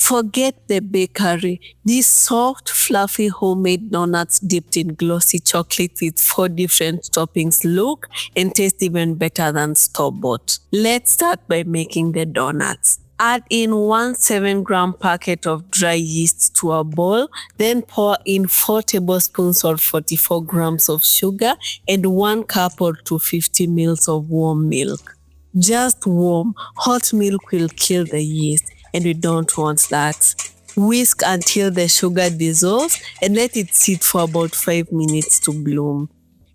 Forget the bakery. These soft, fluffy homemade donuts dipped in glossy chocolate with 4 different toppings look and taste even better than store-bought. Let's start by making the donuts. Add in 1 7-gram packet of dry yeast to a bowl, then pour in 4 tablespoons or 44 grams of sugar and 1 cup or 250 ml of warm milk. Just warm. Hot milk will kill the yeast, and we don't want that. Whisk until the sugar dissolves and let it sit for about 5 minutes to bloom.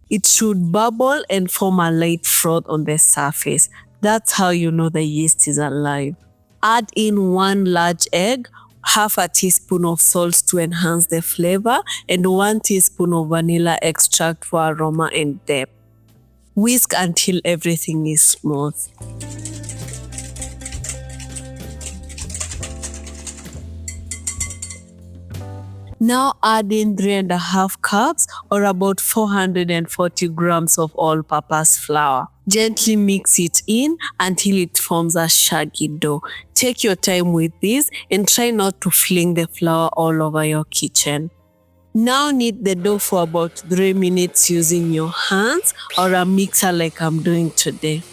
It should bubble and form a light froth on the surface. That's how you know the yeast is alive. Add in 1 large egg, half a teaspoon of salt to enhance the flavor, and 1 teaspoon of vanilla extract for aroma and depth. Whisk until everything is smooth. Now add in 3.5 cups or about 440 grams of all-purpose flour. Gently mix it in until it forms a shaggy dough. Take your time with this and try not to fling the flour all over your kitchen. Now knead the dough for about 3 minutes using your hands or a mixer like I'm doing today.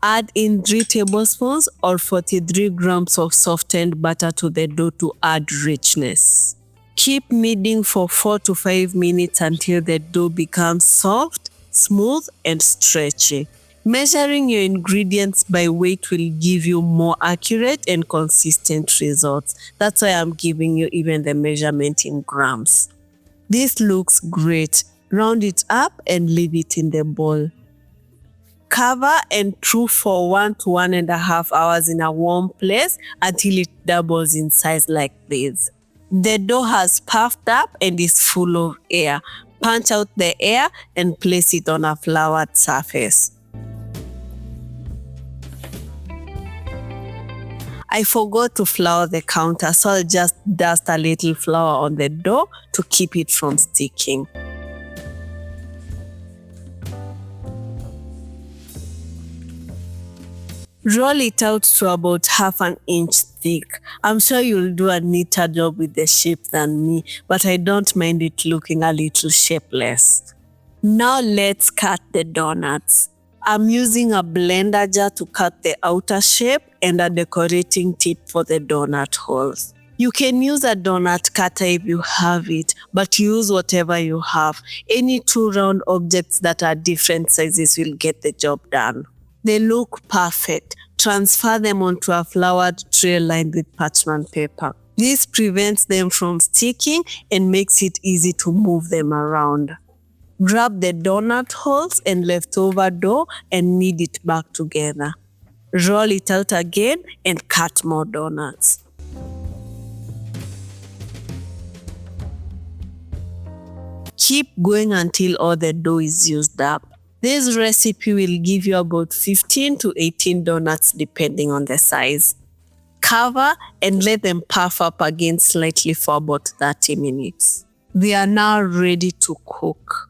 Add in 3 tablespoons or 43 grams of softened butter to the dough to add richness. Keep kneading for 4 to 5 minutes until the dough becomes soft, smooth, and stretchy. Measuring your ingredients by weight will give you more accurate and consistent results. That's why I'm giving you even the measurement in grams. This looks great. Round it up and leave it in the bowl. Cover and chew for 1 to 1.5 hours in a warm place until it doubles in size like this. The dough has puffed up and is full of air. Punch out the air and place it on a floured surface. I forgot to flour the counter, so I'll just dust a little flour on the dough to keep it from sticking. Roll it out to about 1/2 inch thick. I'm sure you'll do a neater job with the shape than me, but I don't mind it looking a little shapeless. Now let's cut the donuts. I'm using a blender jar to cut the outer shape and a decorating tip for the donut holes. You can use a donut cutter if you have it, but use whatever you have. Any 2 round objects that are different sizes will get the job done. They look perfect. Transfer them onto a floured tray lined with parchment paper. This prevents them from sticking and makes it easy to move them around. Grab the donut holes and leftover dough and knead it back together. Roll it out again and cut more donuts. Keep going until all the dough is used up. This recipe will give you about 15 to 18 donuts depending on the size. Cover and let them puff up again slightly for about 30 minutes. They are now ready to cook.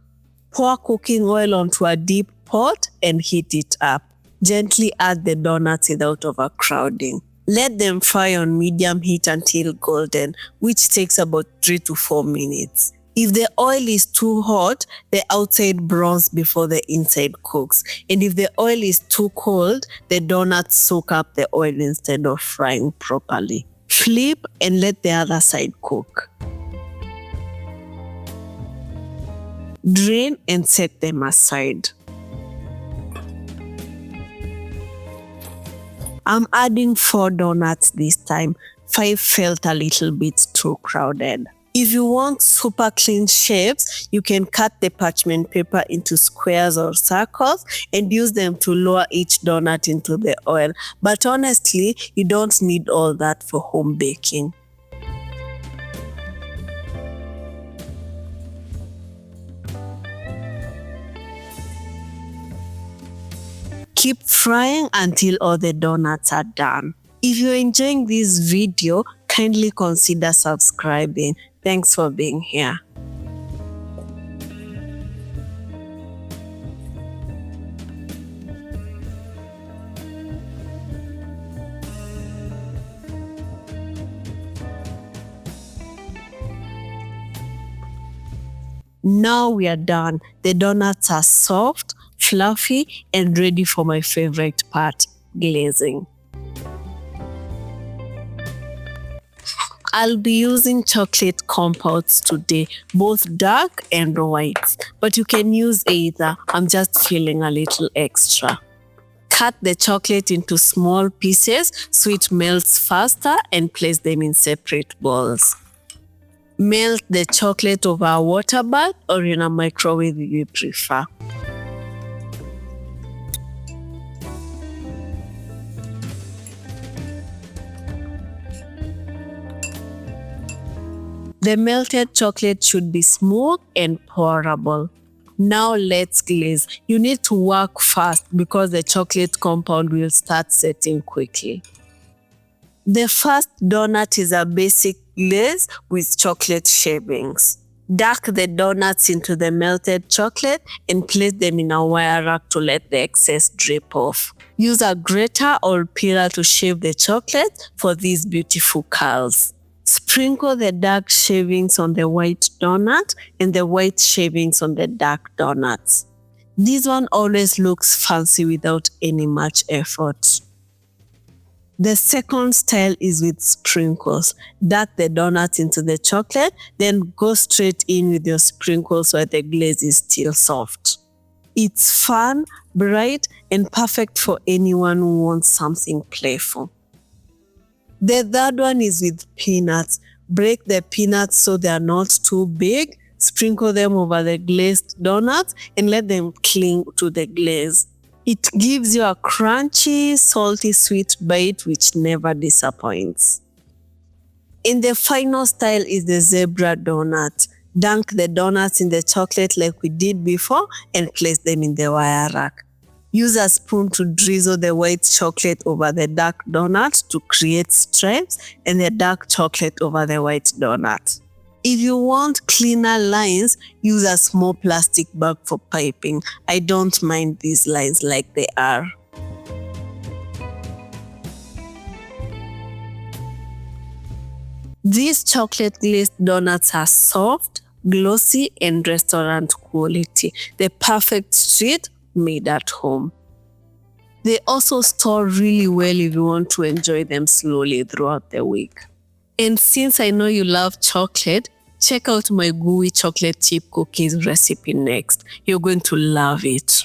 Pour cooking oil onto a deep pot and heat it up. Gently add the donuts without overcrowding. Let them fry on medium heat until golden, which takes about 3 to 4 minutes. If the oil is too hot, the outside browns before the inside cooks. And if the oil is too cold, the donuts soak up the oil instead of frying properly. Flip and let the other side cook. Drain and set them aside. I'm adding 4 donuts this time. 5 felt a little bit too crowded. If you want super clean shapes, you can cut the parchment paper into squares or circles and use them to lower each donut into the oil. But honestly, you don't need all that for home baking. Keep frying until all the donuts are done. If you're enjoying this video, kindly consider subscribing. Thanks for being here. Now we are done. The donuts are soft, fluffy, and ready for my favorite part, glazing. I'll be using chocolate compounds today, both dark and white, but you can use either. I'm just feeling a little extra. Cut the chocolate into small pieces so it melts faster and place them in separate bowls. Melt the chocolate over a water bath or in a microwave if you prefer. The melted chocolate should be smooth and pourable. Now let's glaze. You need to work fast because the chocolate compound will start setting quickly. The first donut is a basic glaze with chocolate shavings. Duck the donuts into the melted chocolate and place them in a wire rack to let the excess drip off. Use a grater or peeler to shave the chocolate for these beautiful curls. Sprinkle the dark shavings on the white donut and the white shavings on the dark donuts. This one always looks fancy without any much effort. The second style is with sprinkles. Duck the donuts into the chocolate, then go straight in with your sprinkles while the glaze is still soft. It's fun, bright, and perfect for anyone who wants something playful. The third one is with peanuts. Break the peanuts so they are not too big, sprinkle them over the glazed donuts, and let them cling to the glaze. It gives you a crunchy, salty, sweet bite which never disappoints. And the final style is the zebra donut. Dunk the donuts in the chocolate like we did before and place them in the wire rack. Use a spoon to drizzle the white chocolate over the dark donut to create stripes and the dark chocolate over the white donut. If you want cleaner lines, use a small plastic bag for piping. I don't mind these lines like they are. These chocolate glazed donuts are soft, glossy, and restaurant quality. The perfect treat made at home. They also store really well if you want to enjoy them slowly throughout the week. And since I know you love chocolate, check out my gooey chocolate chip cookies recipe next. You're going to love it.